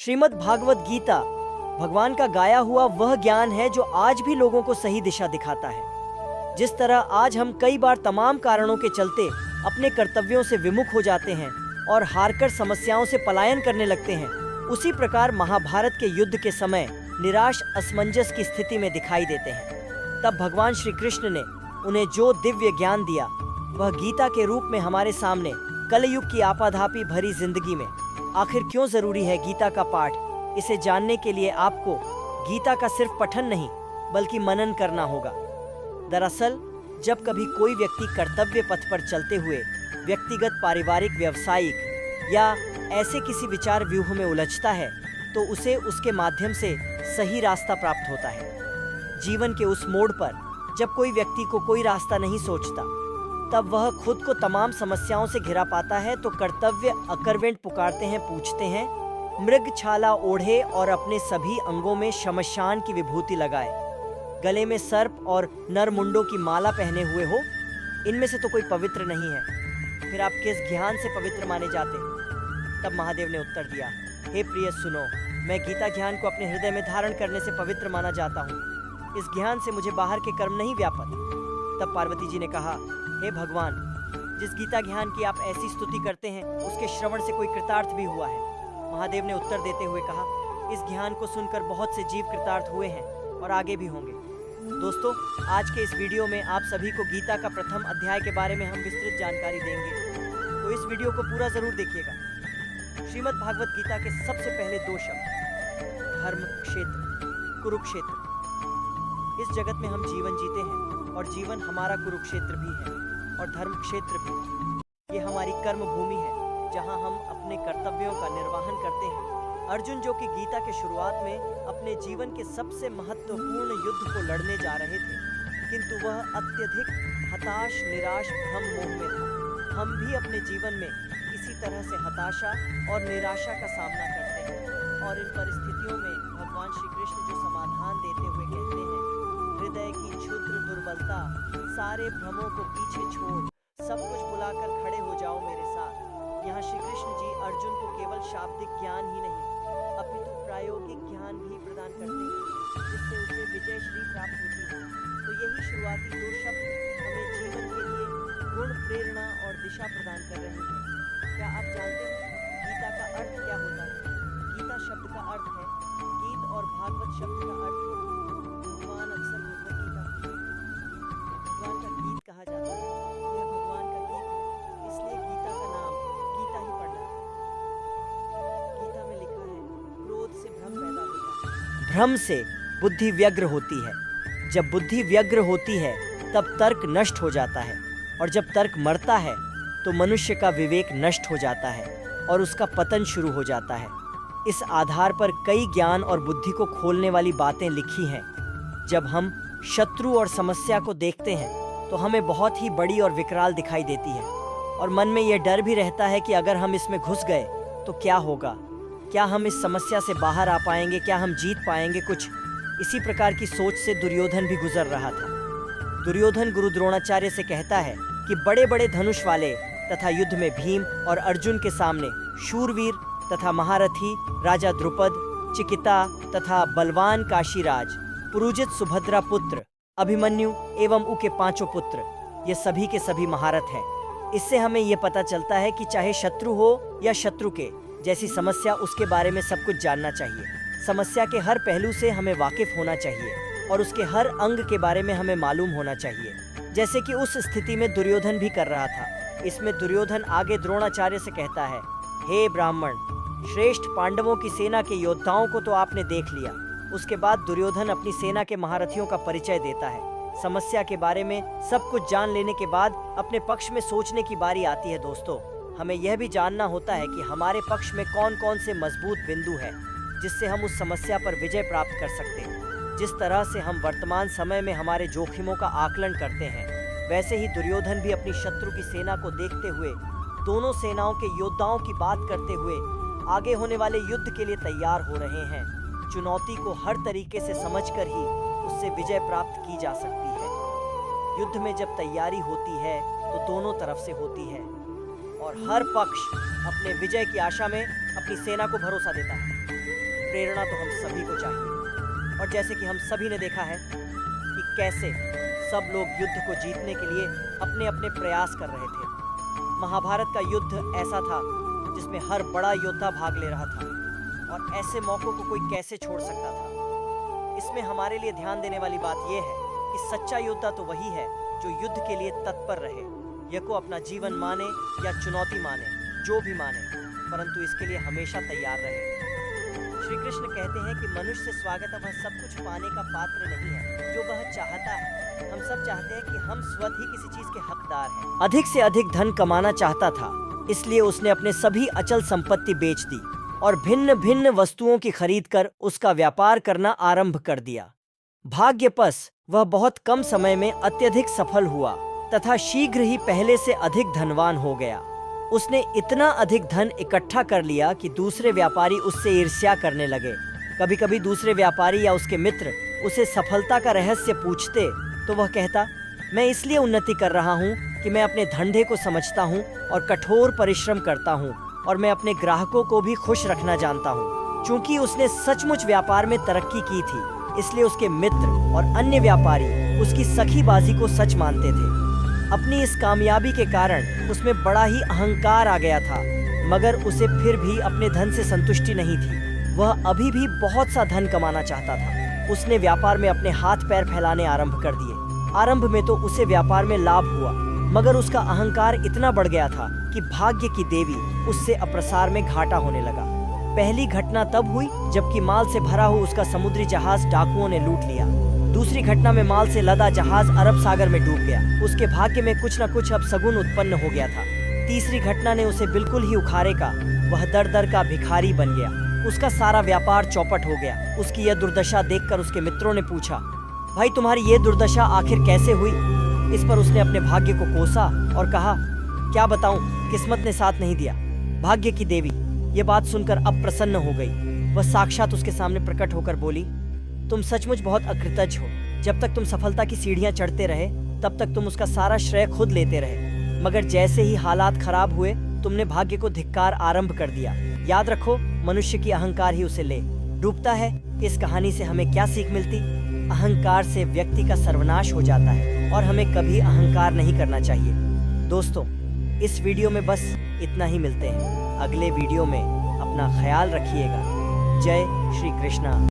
श्रीमद् भागवत गीता भगवान का गाया हुआ वह ज्ञान है जो आज भी लोगों को सही दिशा दिखाता है। जिस तरह आज हम कई बार तमाम कारणों के चलते अपने कर्तव्यों से विमुख हो जाते हैं और हारकर समस्याओं से पलायन करने लगते हैं, उसी प्रकार महाभारत के युद्ध के समय निराश असमंजस की स्थिति में दिखाई देते हैं। तब भगवान श्री कृष्ण ने उन्हें जो दिव्य ज्ञान दिया वह गीता के रूप में हमारे सामने कलयुग की आपाधापी भरी जिंदगी में आखिर क्यों जरूरी है गीता का पाठ, इसे जानने के लिए आपको गीता का सिर्फ पठन नहीं बल्कि मनन करना होगा। दरअसल जब कभी कोई व्यक्ति कर्तव्य पथ पर चलते हुए व्यक्तिगत, पारिवारिक, व्यावसायिक या ऐसे किसी विचार व्यूह में उलझता है तो उसे उसके माध्यम से सही रास्ता प्राप्त होता है। जीवन के उस मोड़ पर जब कोई व्यक्ति को कोई रास्ता नहीं सोचता, तब वह खुद को तमाम समस्याओं से घिरा पाता है तो कर्तव्य अकरवेंट पुकारते हैं, पूछते हैं, मृग छाला ओढ़े और अपने सभी अंगों में शमशान की विभूति लगाए, गले में सर्प और नरमुंडों की माला पहने हुए हो, इनमें से तो कोई पवित्र नहीं है, फिर आप किस ज्ञान से पवित्र माने जाते? तब महादेव ने उत्तर दिया, हे प्रिय सुनो, मैं गीता ज्ञान को अपने हृदय में धारण करने से पवित्र माना जाता हूँ। इस ज्ञान से मुझे बाहर के कर्म नहीं व्यापत। तब पार्वती जी ने कहा, हे भगवान, जिस गीता ज्ञान की आप ऐसी स्तुति करते हैं उसके श्रवण से कोई कृतार्थ भी हुआ है? महादेव ने उत्तर देते हुए कहा, इस ज्ञान को सुनकर बहुत से जीव कृतार्थ हुए हैं और आगे भी होंगे। दोस्तों, आज के इस वीडियो में आप सभी को गीता का प्रथम अध्याय के बारे में हम विस्तृत जानकारी देंगे, तो इस वीडियो को पूरा जरूर देखिएगा। श्रीमद् भागवत गीता के सबसे पहले दो शब्द, धर्म क्षेत्र, कुरुक्षेत्र। इस जगत में हम जीवन जीते हैं और जीवन हमारा कुरुक्षेत्र भी है और धर्म क्षेत्र भी। ये हमारी कर्म भूमि है जहां हम अपने कर्तव्यों का निर्वहन करते हैं। अर्जुन, जो कि गीता के शुरुआत में अपने जीवन के सबसे महत्वपूर्ण युद्ध को लड़ने जा रहे थे, किंतु वह अत्यधिक हताश, निराश, भ्रम, मोह में था। हम भी अपने जीवन में इसी तरह से हताशा और निराशा का सामना करते हैं और इन परिस्थितियों में भगवान श्री कृष्ण जो समाधान देते हुए कहते हैं, हृदय की क्षुद्र दुर्बलता, सारे भ्रमों को पीछे छोड़ सब कुछ भुलाकर खड़े हो जाओ मेरे साथ। यहाँ श्री कृष्ण जी अर्जुन को केवल शाब्दिक ज्ञान ही नहीं अपितु प्रायोगिक ज्ञान भी प्रदान करते हैं, जिससे उसे विजय श्री प्राप्त होती है। तो यही शुरुआती दो शब्द हमें जीवन के लिए गुण, प्रेरणा और दिशा प्रदान कर रहे हैं। क्या आप जानते हैं गीता का अर्थ क्या होता है? गीता शब्द का अर्थ है गीत और भागवत शब्द का अर्थ है भगवान। अक्सर भगवत गीता भगवान का गीत कहा जाता है। यह भगवान का गीत है, इसलिए गीता का नाम गीता ही पड़ना है। गीता में लिखा है, क्रोध से भ्रम पैदा होता है, भ्रम से बुद्धि व्यग्र होती है, जब बुद्धि व्यग्र होती है तब तर्क नष्ट हो जाता है और जब तर्क मरता है तो मनुष्य का विवेक नष्ट हो जाता है और उसका पतन शुरू हो जाता है। इस आधार पर कई ज्ञान और बुद्धि को खोलने वाली बातें लिखी हैं। जब हम शत्रु और समस्या को देखते हैं तो हमें बहुत ही बड़ी और विकराल दिखाई देती है और मन में यह डर भी रहता है कि अगर हम इसमें घुस गए तो क्या होगा, क्या हम इस समस्या से बाहर आ पाएंगे, क्या हम जीत पाएंगे। कुछ इसी प्रकार की सोच से दुर्योधन भी गुजर रहा था। दुर्योधन गुरु द्रोणाचार्य से कहता है कि बड़े बड़े धनुष वाले तथा युद्ध में भीम और अर्जुन के सामने शूरवीर तथा महारथी राजा द्रुपद, चिकिता तथा बलवान काशीराज, पुरुजित सुभद्रा पुत्र अभिमन्यु एवं उके पांचों पुत्र, ये सभी के सभी महारथ हैं। इससे हमें ये पता चलता है कि चाहे शत्रु हो या शत्रु के जैसी समस्या, उसके बारे में सब कुछ जानना चाहिए। समस्या के हर पहलू से हमें वाकिफ होना चाहिए और उसके हर अंग के बारे में हमें मालूम होना चाहिए, जैसे कि उस स्थिति में दुर्योधन भी कर रहा था। इसमें दुर्योधन आगे द्रोणाचार्य से कहता है, हे ब्राह्मण, श्रेष्ठ पांडवों की सेना के योद्धाओं को तो आपने देख लिया। उसके बाद दुर्योधन अपनी सेना के महारथियों का परिचय देता है। समस्या के बारे में सब कुछ जान लेने के बाद अपने पक्ष में सोचने की बारी आती है। दोस्तों, हमें यह भी जानना होता है कि हमारे पक्ष में कौन कौन से मजबूत बिंदु हैं जिससे हम उस समस्या पर विजय प्राप्त कर सकते हैं। जिस तरह से हम वर्तमान समय में हमारे जोखिमों का आकलन करते हैं, वैसे ही दुर्योधन भी अपनी शत्रु की सेना को देखते हुए, दोनों सेनाओं के योद्धाओं की बात करते हुए आगे होने वाले युद्ध के लिए तैयार हो रहे हैं। चुनौती को हर तरीके से समझकर ही उससे विजय प्राप्त की जा सकती है। युद्ध में जब तैयारी होती है तो दोनों तरफ से होती है और हर पक्ष अपने विजय की आशा में अपनी सेना को भरोसा देता है। प्रेरणा तो हम सभी को चाहिए। और जैसे कि हम सभी ने देखा है कि कैसे सब लोग युद्ध को जीतने के लिए अपने अपने प्रयास कर रहे थे। महाभारत का युद्ध ऐसा था जिसमें हर बड़ा योद्धा भाग ले रहा था, और ऐसे मौकों को कोई कैसे छोड़ सकता था। इसमें हमारे लिए ध्यान देने वाली बात यह है कि सच्चा योद्धा तो वही है जो युद्ध के लिए तत्पर रहे, यह को अपना जीवन माने या चुनौती माने, जो भी माने, परंतु इसके लिए हमेशा तैयार रहे। श्री कृष्ण कहते हैं कि मनुष्य से स्वागत वह सब कुछ पाने का पात्र नहीं है जो वह चाहता है। हम सब चाहते हैं कि हम स्वतः ही किसी चीज के हकदार हैं। अधिक से अधिक धन कमाना चाहता था, इसलिए उसने अपने सभी अचल संपत्ति बेच दी और भिन्न भिन्न वस्तुओं की खरीद कर उसका व्यापार करना आरंभ कर दिया। भाग्यवश वह बहुत कम समय में अत्यधिक सफल हुआ तथा शीघ्र ही पहले से अधिक धनवान हो गया। उसने इतना अधिक धन इकट्ठा कर लिया कि दूसरे व्यापारी उससे ईर्ष्या करने लगे। कभी कभी दूसरे व्यापारी या उसके मित्र उसे सफलता का रहस्य पूछते तो वह कहता, मैं इसलिए उन्नति कर रहा हूँ कि मैं अपने धंधे को समझता हूँ और कठोर परिश्रम करता हूँ, और मैं अपने ग्राहकों को भी खुश रखना जानता हूँ। चूंकि उसने सचमुच व्यापार में तरक्की की थी, इसलिए उसके मित्र और अन्य व्यापारी उसकी सखीबाजी को सच मानते थे। अपनी इस कामयाबी के कारण उसमें बड़ा ही अहंकार आ गया था, मगर उसे फिर भी अपने धन से संतुष्टि नहीं थी। वह अभी भी बहुत सा धन कमाना चाहता था। उसने व्यापार में अपने हाथ पैर फैलाने आरंभ कर दिए। आरंभ में तो उसे व्यापार में लाभ हुआ, मगर उसका अहंकार इतना बढ़ गया था कि भाग्य की देवी उससे अप्रसार में घाटा होने लगा। पहली घटना तब हुई जबकि माल से भरा हुआ उसका समुद्री जहाज डाकुओं ने लूट लिया। दूसरी घटना में माल से लदा जहाज अरब सागर में डूब गया। उसके भाग्य में कुछ न कुछ अपशगुन उत्पन्न हो गया था। तीसरी घटना ने उसे बिल्कुल ही उखाड़े का, वह दर दर का भिखारी बन गया। उसका सारा व्यापार चौपट हो गया। उसकी यह दुर्दशा देखकर उसके मित्रों ने पूछा, भाई तुम्हारी ये दुर्दशा आखिर कैसे हुई? इस पर उसने अपने भाग्य को कोसा और कहा, क्या बताऊं, किस्मत ने साथ नहीं दिया। भाग्य की देवी ये बात सुनकर अब प्रसन्न हो गई। वह साक्षात उसके सामने प्रकट होकर बोली, तुम सचमुच बहुत अकृतज्ञ हो। जब तक तुम सफलता की सीढ़ियां चढ़ते रहे तब तक तुम उसका सारा श्रेय खुद लेते रहे, मगर जैसे ही हालात खराब हुए तुमने भाग्य को धिक्कार आरंभ कर दिया। याद रखो, मनुष्य की अहंकार ही उसे ले डूबता है। इस कहानी से हमें क्या सीख मिलती? अहंकार से व्यक्ति का सर्वनाश हो जाता है और हमें कभी अहंकार नहीं करना चाहिए। दोस्तों, इस वीडियो में बस इतना ही। मिलते हैं अगले वीडियो में। अपना ख्याल रखिएगा। जय श्री कृष्णा।